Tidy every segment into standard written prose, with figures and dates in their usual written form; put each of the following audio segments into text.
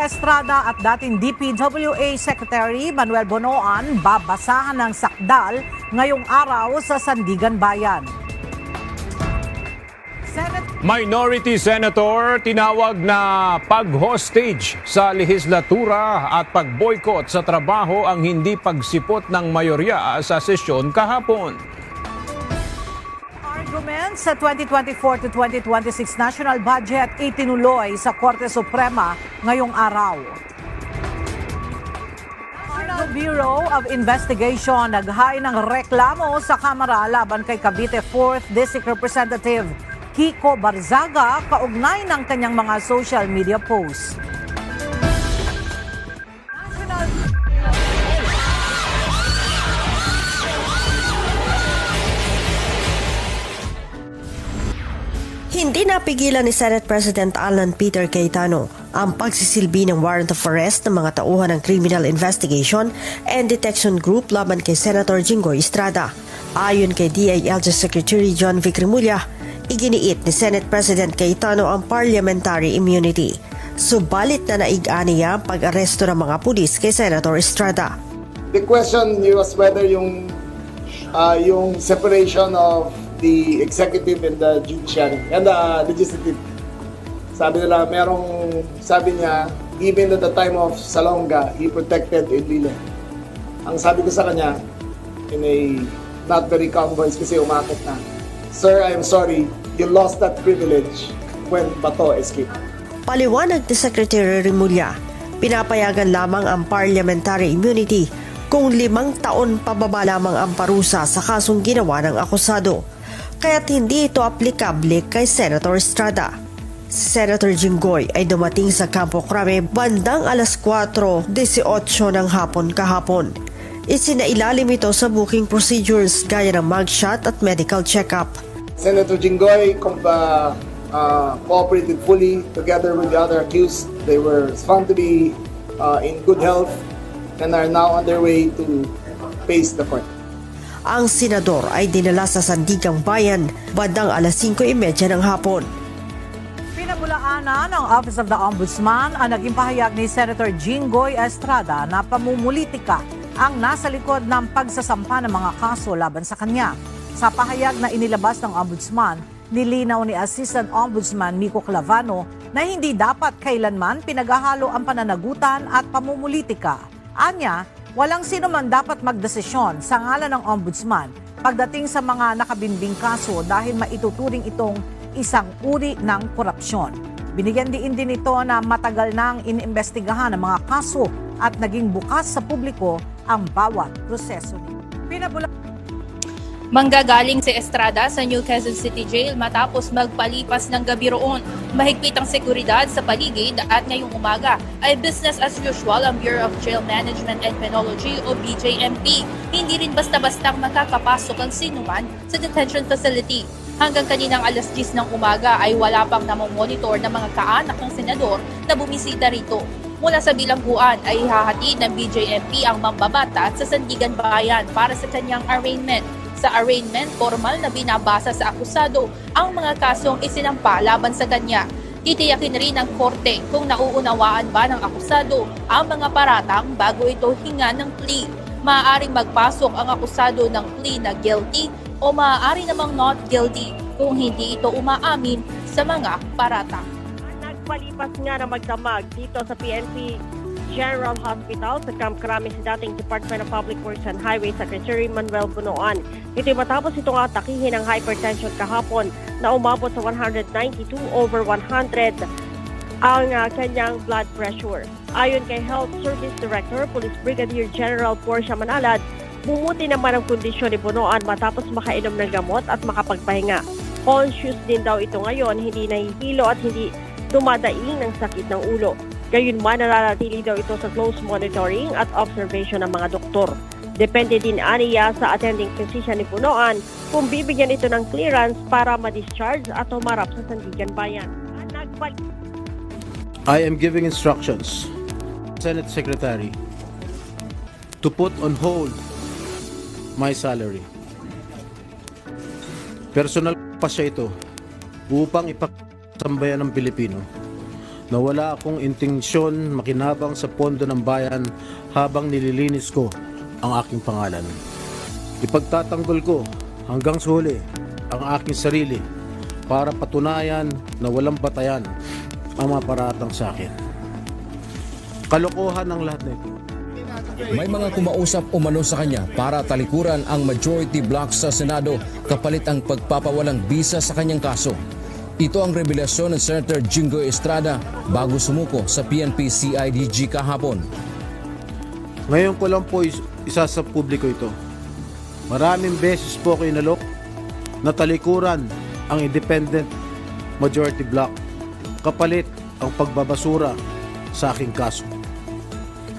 Estrada at dating DPWA Secretary Manuel Bonoan babasahan ng sakdal ngayong araw sa Sandigan Bayan. Minority Senator tinawag na pag-hostage sa lehislatura at pag-boycott sa trabaho ang hindi pagsipot ng mayorya sa sesyon kahapon. Argument sa 2024 to 2026 national budget itinuloy sa Korte Suprema ngayong araw. National Bureau of Investigation naghain ng reklamo sa Kamara laban kay Cavite 4th District Representative Kiko Barzaga kaugnay ng kanyang mga social media posts. Hindi napigilan ni Senate President Alan Peter Cayetano ang pagsisilbi ng warrant of arrest ng mga tauhan ng Criminal Investigation and Detection Group laban kay Senator Jinggoy Estrada. Ayon kay DILG Secretary John Vic Remulla, iginiit ni Senate President Cayetano ang parliamentary immunity. Subalit na naigaan niya ang pag-aresto ng mga pulis kay Senator Estrada. The question was whether yung separation of the executive and the judiciary and the legislative. Sabi niya, even at the time of Salonga, he protected Enrile. Ang sabi ko sa kanya, in a not very calm voice kasi umakit na, "Sir, I'm sorry, you lost that privilege when Bato escaped." Paliwanag ni Secretary Remulla, pinapayagan lamang ang parliamentary immunity kung 5 taon pababa lamang ang parusa sa kasong ginawa ng akusado. Kaya't hindi ito aplikable kay Senator Estrada. Si Senator Jinggoy ay dumating sa Campo Crame bandang alas 4:18 ng hapon kahapon. Isinailalim ito sa booking procedures gaya ng mugshot at medical check-up. Senator Jinggoy cooperated fully together with the other accused. They were found to be in good health and are now on their way to face the court. Ang senador ay dinala sa Sandigang Bayan bandang alas 5:30 ng hapon. Pinabulaanan ng Office of the Ombudsman ang naging pahayag ni Senator Jinggoy Estrada na pamumulitika ang nasa likod ng pagsasampa ng mga kaso laban sa kanya. Sa pahayag na inilabas ng Ombudsman, nilinaw ni Assistant Ombudsman Miko Clavano na hindi dapat kailanman pinaghahalo ang pananagutan at pamumulitika. Anya, walang sino man dapat magdesisyon sa ngalan ng Ombudsman pagdating sa mga nakabimbing kaso dahil maituturing itong isang uri ng korupsyon. Binigyan din ito na matagal nang inimbestigahan ang mga kaso at naging bukas sa publiko ang bawat proseso. Manggagaling si Estrada sa New Quezon City Jail matapos magpalipas ng gabi roon. Mahigpit ang seguridad sa paligid at ngayong umaga ay business as usual ang Bureau of Jail Management and Penology o BJMP. Hindi rin basta-bastang makakapasok ang sinuman sa detention facility. Hanggang kaninang alas 10 ng umaga ay wala pang namomonitor ng mga kaanak ng senador na bumisita rito. Mula sa bilangguan ay ihahatid ng BJMP ang mambabatas sa Sandigan Bayan para sa kanyang arraignment. Sa arraignment, formal na binabasa sa akusado ang mga kasong isinampa laban sa kanya. Titiyakin rin ng korte kung nauunawaan ba ng akusado ang mga paratang bago ito hinga ng plea. Maaaring magpasok ang akusado ng plea na guilty o maaari namang not guilty kung hindi ito umaamin sa mga paratang. Nagpalipas nga na magdamag dito sa PNP General Hospital sa Camp Crame si dating Department of Public Works and Highway Secretary Manuel Bonoan. Ito'y matapos itong atakihin ng hypertension kahapon na umabot sa 192/100 ang kanyang blood pressure. Ayon kay Health Service Director, Police Brigadier General Portia Manalad, bumuti naman ang kondisyon ni Bonoan matapos makainom ng gamot at makapagpahinga. Conscious din daw ito ngayon, hindi nahihilo at hindi dumadaing ng sakit ng ulo. Gayunman, nananatili daw ito sa close monitoring at observation ng mga doktor. Depende din aniya sa attending physician ni Bonoan kung bibigyan ito ng clearance para ma-discharge at humarap sa Sandigan Bayan. I am giving instructions, Senate Secretary, to put on hold my salary. Personal pa siya ito upang ipagsambayan ng Pilipino na wala akong intensyon makinabang sa pondo ng bayan habang nililinis ko ang aking pangalan. Ipagtatanggol ko hanggang sa huli ang aking sarili para patunayan na walang batayan ang mga paratang sa akin. Kalokohan ang lahat nito. May mga kumausap umano sa kanya para talikuran ang majority block sa Senado kapalit ang pagpapawalang bisa sa kanyang kaso. Ito ang revelasyon ng Senator Jinggoy Estrada bago sumuko sa PNP-CIDG kahapon. Ngayon ko lang po isa sa publiko ito. Maraming beses po ko inalok na talikuran ang independent majority block kapalit ang pagbabasura sa aking kaso.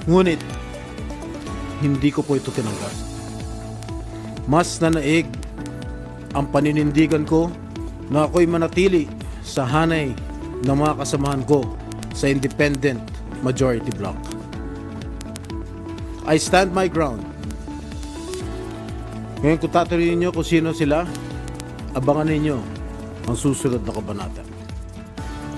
Ngunit, hindi ko po ito tinanggap. Mas nanaig ang paninindigan ko na ako'y manatili sa hanay ng mga kasamahan ko sa independent majority block. I stand my ground. Ngayon kung tatanungin niyo kung sino sila, abangan ninyo ang susunod na kabanata.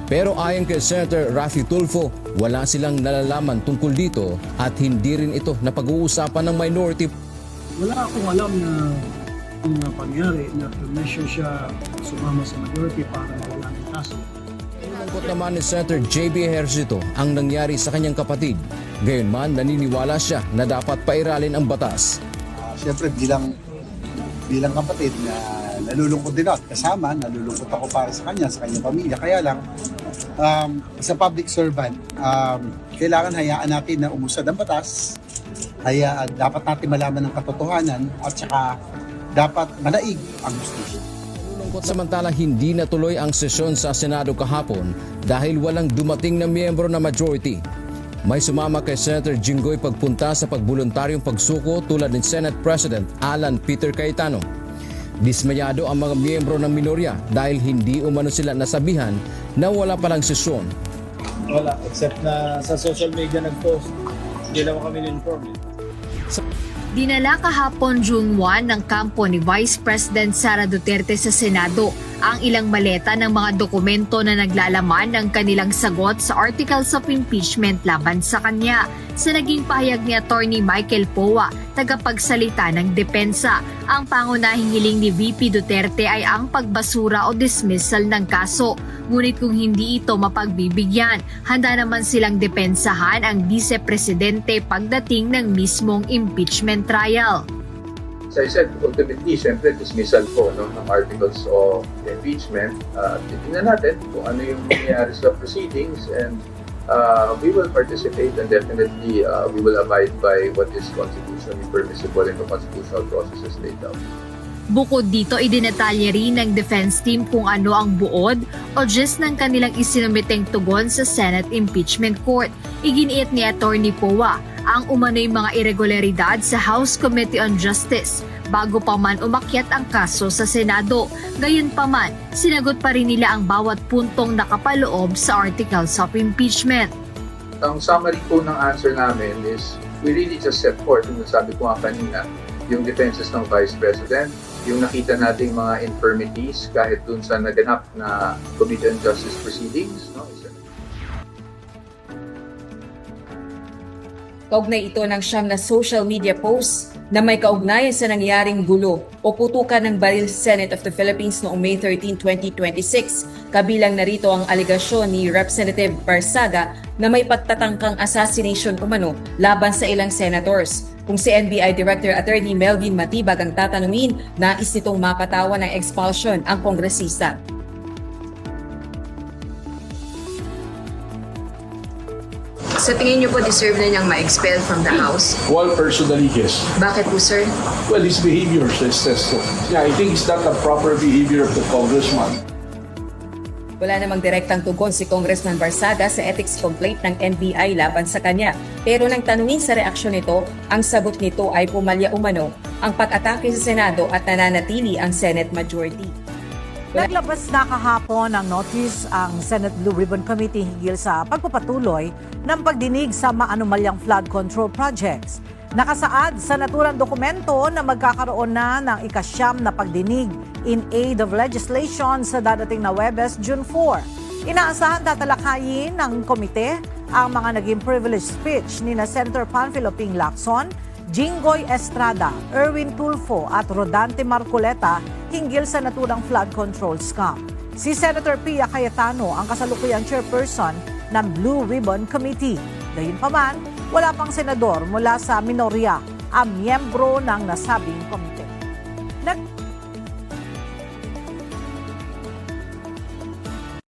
Pero ayon kay Senator Raffy Tulfo, wala silang nalalaman tungkol dito at hindi rin ito napag-uusapan ng minority. Wala akong alam na kung pangyari na permission siya sumama sa majority para mawala ng kaso. Nalungkot naman ni Senator JB Ejercito ang nangyari sa kanyang kapatid. Gayunman, naniniwala siya na dapat pairalin ang batas. Siyempre bilang kapatid na nalulungkot din ako kasama, nalulungkot ako para sa kanya, sa kanyang pamilya. Kaya lang, sa public servant, kailangan hayaan natin na umusad ang batas. Dapat natin malaman ng katotohanan at saka dapat manaig ang justisya. Samantala, hindi natuloy ang sesyon sa Senado kahapon dahil walang dumating na miyembro na majority. May sumama kay Senator Jinggoy pagpunta sa pagbuluntaryong pagsuko tulad ni Senate President Alan Peter Cayetano. Dismayado ang mga miyembro ng minorya dahil hindi umano sila nasabihan na wala palang sesyon. Wala, except na sa social media nag-post. Hindi lang kami na-inform. Dinala kahapon June 1 ng kampo ni Vice President Sara Duterte sa Senado ang ilang maleta ng mga dokumento na naglalaman ng kanilang sagot sa articles of impeachment laban sa kanya. Sa naging pahayag ni Attorney Michael Powa, tagapagsalita ng depensa, ang pangunahing hiling ni VP Duterte ay ang pagbasura o dismissal ng kaso. Ngunit kung hindi ito mapagbibigyan, handa naman silang depensahan ang vice-presidente pagdating ng mismong impeachment trial. As I said, ultimately, siyempre, dismissal po ng articles of impeachment. Titingnan natin kung ano yung nangyayari sa proceedings and we will participate and definitely we will abide by what is constitutionally permissible in the constitutional processes laid out. Bukod dito, idinatalye rin ng defense team kung ano ang buod o gist ng kanilang isinumiteng tugon sa Senate Impeachment Court. Iginiit ni Attorney Powa ang umano'y mga irregularidad sa House Committee on Justice bago pa man umakyat ang kaso sa Senado. Gayunpaman, sinagot pa rin nila ang bawat puntong nakapaloob sa articles of impeachment. Ang summary po ng answer namin is we really just set forth, yung sabi ko nga kanina, yung defenses ng Vice President, yung nakita nating mga infirmities kahit dun sa naganap na Committee on Justice proceedings. No? Kaugnay ito ng siyam na social media posts na may kaugnayan sa nangyaring gulo o putukan ng baril sa Senate of the Philippines noong May 13, 2026. Kabilang narito ang alegasyon ni Representative Barsaga na may pagtatangkang assassination umano laban sa ilang senators. Kung si NBI Director Attorney Melvin Matibag ang tatanungin, nais nitong mapatawan ng expulsion ang kongresista. Sa tingin niyo po, deserve na niyang ma-expel from the House? Well, personally, yes. Bakit po, sir? Well, his behavior says so. Yeah, I think it's not the proper behavior of the congressman. Wala namang direktang tugon si Congressman Barsaga sa ethics complaint ng NBI laban sa kanya. Pero nang tanungin sa reaksyon nito, ang sagot nito ay pumalya umano ang pag-atake sa Senado at nananatili ang Senate majority. Naglabas na kahapon ng notice ang Senate Blue Ribbon Committee hinggil sa pagpapatuloy ng pagdinig sa maanumalyang flood control projects. Nakasaad sa naturang dokumento na magkakaroon na ng ika-9 na pagdinig in aid of legislation sa dadating na Huwebes, June 4. Inaasahan tatalakayin ng komite ang mga naging privilege speech ni na Senator Panfilo Ping Lacson, Jinggoy Estrada, Erwin Tulfo at Rodante Marcoleta hinggil sa naturang flood control scam. Si Senator Pia Cayetano ang kasalukuyang chairperson ng Blue Ribbon Committee. Gayunpaman, wala pang senador mula sa minorya ang miyembro ng nasabing komite.